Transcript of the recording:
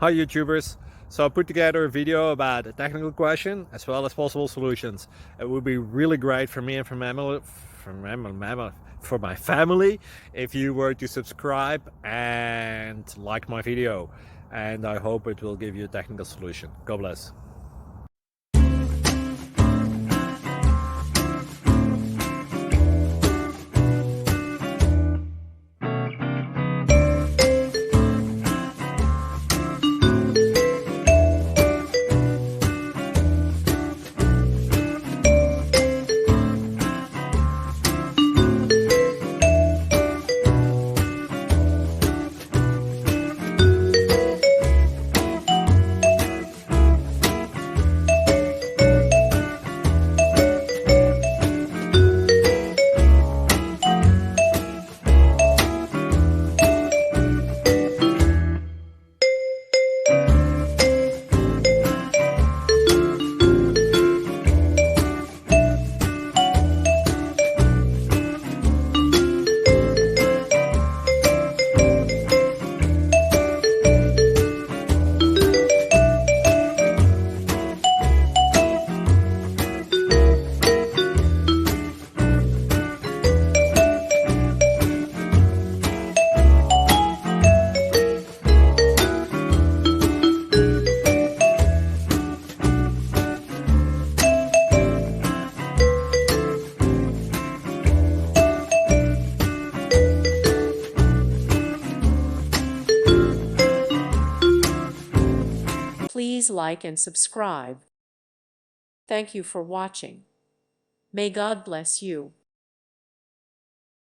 Hi YouTubers! So I put together a video about a technical question as well as possible solutions. It would be really great for me and for my family if you were to subscribe and like my video, and I hope it will give you a technical solution. God bless. Please like and subscribe. Thank you for watching. May God bless you.